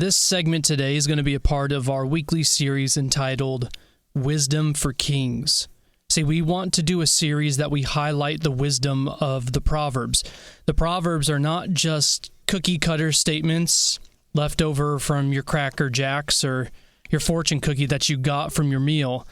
This segment today is going to be a part of our weekly series entitled Wisdom for Kings. See, we want to do a series that we highlight the wisdom of the Proverbs. The Proverbs are not just cookie-cutter statements left over from your Cracker Jacks or your fortune cookie that you got from your meal.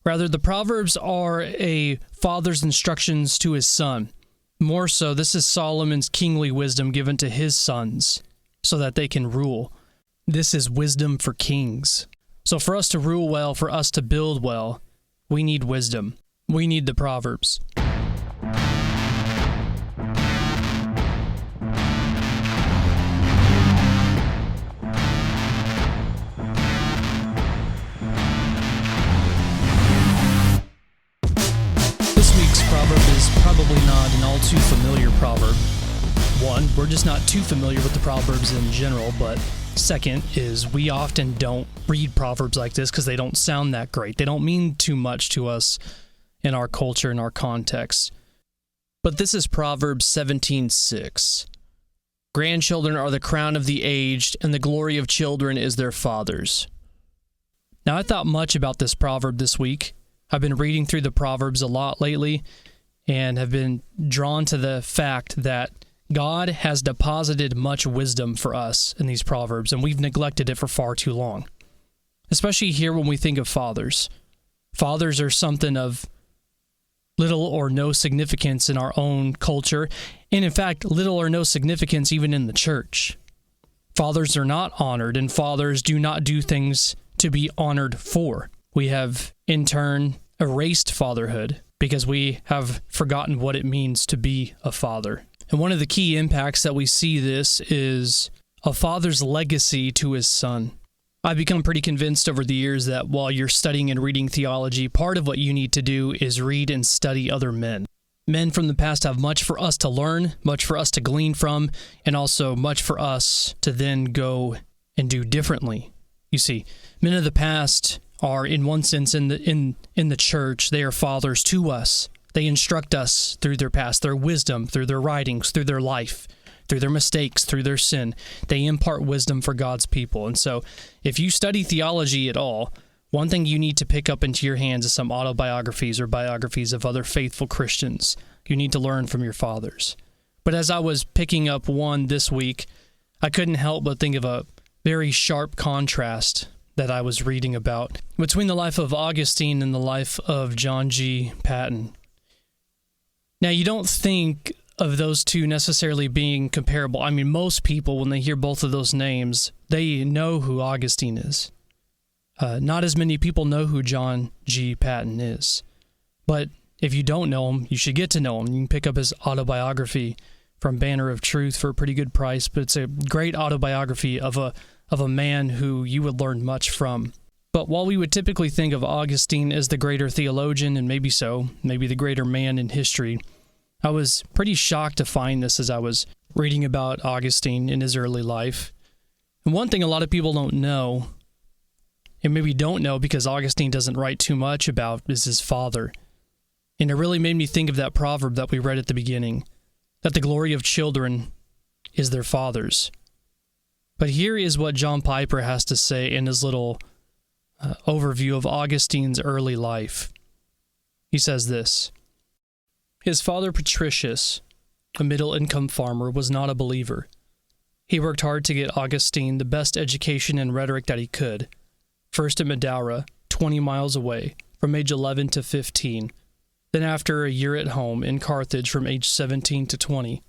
Rather, the Proverbs are a father's instructions to his son. More so, this is Solomon's kingly wisdom given to his sons so that they can rule. This is wisdom for kings. So for us to rule well, for us to build well, we need wisdom. We need the Proverbs. This week's proverb is probably not an all too familiar proverb. One, we're just not too familiar with the Proverbs in general, but second is we often don't read Proverbs like this because they don't sound that great. They don't mean too much to us in our culture, in our context. But this is Proverbs 17:6. Grandchildren are the crown of the aged, and the glory of children is their fathers. Now, I thought much about this proverb this week. I've been reading through the Proverbs a lot lately and have been drawn to the fact that God has deposited much wisdom for us in these Proverbs, and we've neglected it for far too long. Especially here when we think of fathers. Fathers are something of little or no significance in our own culture, and in fact, little or no significance even in the church. Fathers are not honored, and fathers do not do things to be honored for. We have, in turn, erased fatherhood because we have forgotten what it means to be a father. And one of the key impacts that we see this is a father's legacy to his son. I've become pretty convinced over the years that while you're studying and reading theology, part of what you need to do is read and study other men. Men from the past have much for us to learn, much for us to glean from, and also much for us to then go and do differently. You see, men of the past are, in one sense, in the church, they are fathers to us. They instruct us through their past, their wisdom, through their writings, through their life, through their mistakes, through their sin. They impart wisdom for God's people. And so if you study theology at all, one thing you need to pick up into your hands is some autobiographies or biographies of other faithful Christians. You need to learn from your fathers. But as I was picking up one this week, I couldn't help but think of a very sharp contrast that I was reading about between the life of Augustine and the life of John G. Paton. Now, you don't think of those two necessarily being comparable. I mean, most people, when they hear both of those names, they know who Augustine is. Not as many people know who John G. Paton is. But if you don't know him, you should get to know him. You can pick up his autobiography from Banner of Truth for a pretty good price, but it's a great autobiography of a man who you would learn much from. But while we would typically think of Augustine as the greater theologian, and maybe so, maybe the greater man in history, I was pretty shocked to find this as I was reading about Augustine in his early life. And one thing a lot of people don't know, and maybe don't know because Augustine doesn't write too much about, is his father. And it really made me think of that proverb that we read at the beginning, that the glory of children is their fathers. But here is what John Piper has to say in his little overview of Augustine's early life. He says this: his father Patricius, a middle-income farmer, was not a believer. He worked hard to get Augustine the best education in rhetoric that he could, first at Madaura, 20 miles away, from age 11 to 15, then after a year at home in Carthage from age 17 to 20.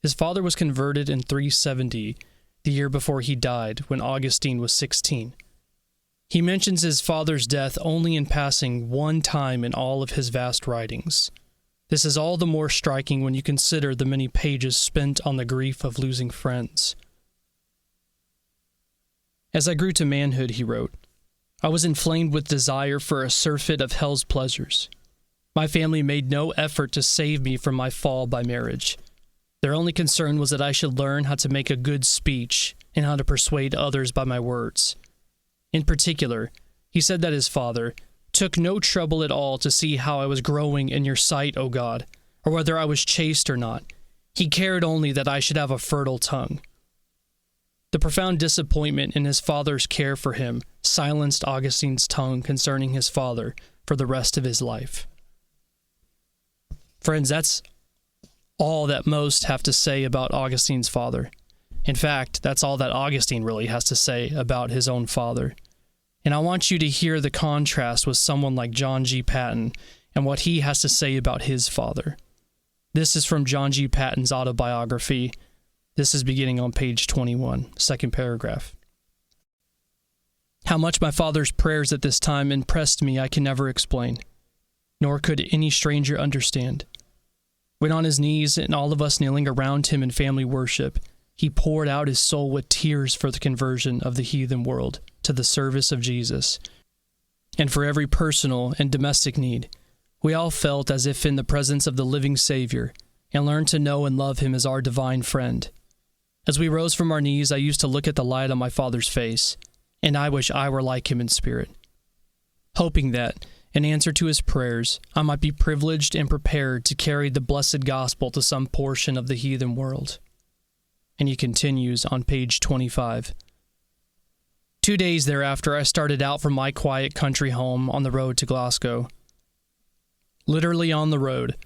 His father was converted in 370, the year before he died, when Augustine was 16. He mentions his father's death only in passing one time in all of his vast writings. This is all the more striking when you consider the many pages spent on the grief of losing friends. As I grew to manhood, he wrote, I was inflamed with desire for a surfeit of hell's pleasures. My family made no effort to save me from my fall by marriage. Their only concern was that I should learn how to make a good speech and how to persuade others by my words. In particular, he said that his father took no trouble at all to see how I was growing in your sight, O God, or whether I was chaste or not. He cared only that I should have a fertile tongue. The profound disappointment in his father's care for him silenced Augustine's tongue concerning his father for the rest of his life. Friends, that's all that most have to say about Augustine's father. In fact, that's all that Augustine really has to say about his own father. And I want you to hear the contrast with someone like John G. Paton and what he has to say about his father. This is from John G. Paton's autobiography. This is beginning on page 21, second paragraph. How much my father's prayers at this time impressed me I can never explain, nor could any stranger understand. When on his knees and all of us kneeling around him in family worship, he poured out his soul with tears for the conversion of the heathen world to the service of Jesus. And for every personal and domestic need, we all felt as if in the presence of the living Savior and learned to know and love him as our divine friend. As we rose from our knees, I used to look at the light on my father's face, and I wish I were like him in spirit, hoping that, in answer to his prayers, I might be privileged and prepared to carry the blessed gospel to some portion of the heathen world. And he continues on page 25. 2 days thereafter, I started out from my quiet country home on the road to Glasgow. Literally on the road.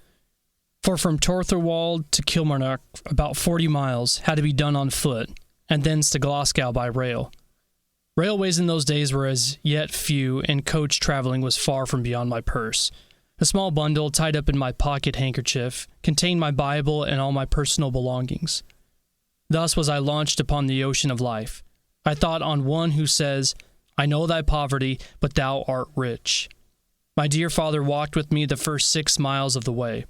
For from Torthorwald to Kilmarnock, about 40 miles, had to be done on foot, and thence to Glasgow by rail. Railways in those days were as yet few, and coach traveling was far from beyond my purse. A small bundle tied up in my pocket handkerchief contained my Bible and all my personal belongings. Thus was I launched upon the ocean of life. I thought on one who says, I know thy poverty, but thou art rich. My dear father walked with me the first 6 miles of the way.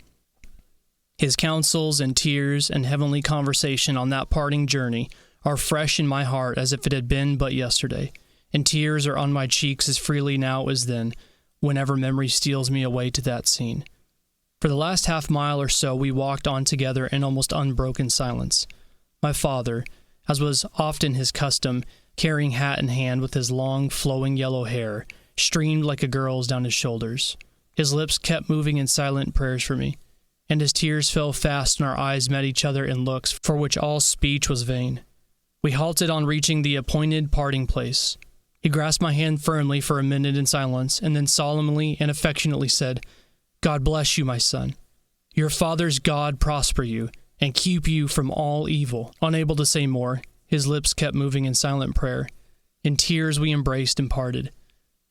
His counsels and tears and heavenly conversation on that parting journey are fresh in my heart as if it had been but yesterday, and tears are on my cheeks as freely now as then, whenever memory steals me away to that scene. For the last half mile or so we walked on together in almost unbroken silence. My father, as was often his custom, carrying hat in hand with his long, flowing yellow hair, streamed like a girl's down his shoulders. His lips kept moving in silent prayers for me, and his tears fell fast and our eyes met each other in looks for which all speech was vain. We halted on reaching the appointed parting place. He grasped my hand firmly for a minute in silence, and then solemnly and affectionately said, God bless you, my son. Your father's God prosper you, and keep you from all evil. Unable to say more, his lips kept moving in silent prayer. In tears we embraced and parted.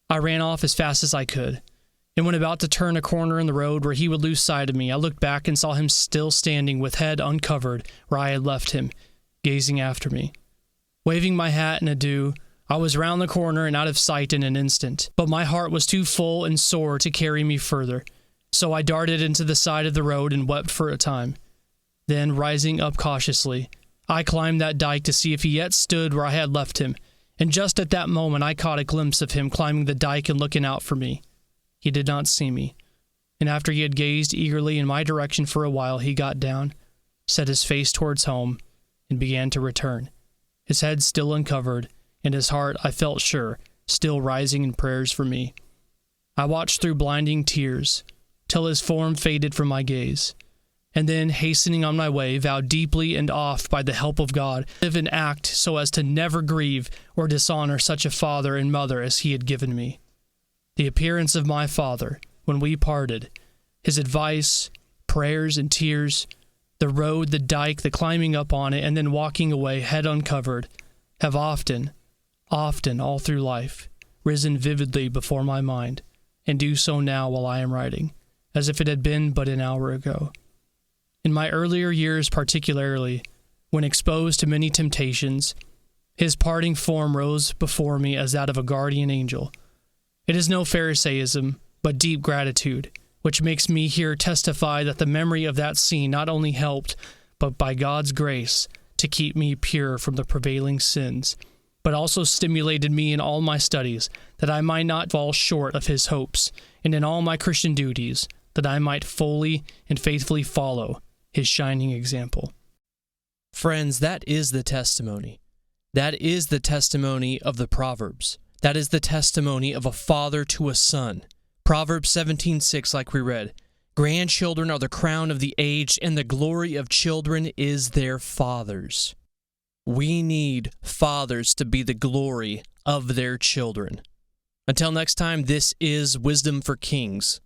I ran off as fast as I could, and when about to turn a corner in the road where he would lose sight of me, I looked back and saw him still standing with head uncovered where I had left him, gazing after me. Waving my hat in adieu, I was round the corner and out of sight in an instant, but my heart was too full and sore to carry me further, so I darted into the side of the road and wept for a time. Then, rising up cautiously, I climbed that dike to see if he yet stood where I had left him, and just at that moment I caught a glimpse of him climbing the dike and looking out for me. He did not see me, and after he had gazed eagerly in my direction for a while, he got down, set his face towards home, and began to return, his head still uncovered, and his heart, I felt sure, still rising in prayers for me. I watched through blinding tears, till his form faded from my gaze, and then, hastening on my way, vowed deeply and oft by the help of God, to live and act so as to never grieve or dishonor such a father and mother as he had given me. The appearance of my father, when we parted, his advice, prayers, and tears, the road, the dike, the climbing up on it, and then walking away, head uncovered, have often, all through life, risen vividly before my mind, and do so now while I am writing, as if it had been but an hour ago. In my earlier years particularly, when exposed to many temptations, his parting form rose before me as that of a guardian angel. It is no Pharisaism, but deep gratitude, which makes me here testify that the memory of that scene not only helped, but by God's grace, to keep me pure from the prevailing sins, but also stimulated me in all my studies, that I might not fall short of his hopes, and in all my Christian duties, that I might fully and faithfully follow his shining example. Friends, that is the testimony. That is the testimony of the Proverbs. That is the testimony of a father to a son. Proverbs 17:6, like we read, grandchildren are the crown of the aged, and the glory of children is their fathers. We need fathers to be the glory of their children. Until next time, this is Wisdom for Kings.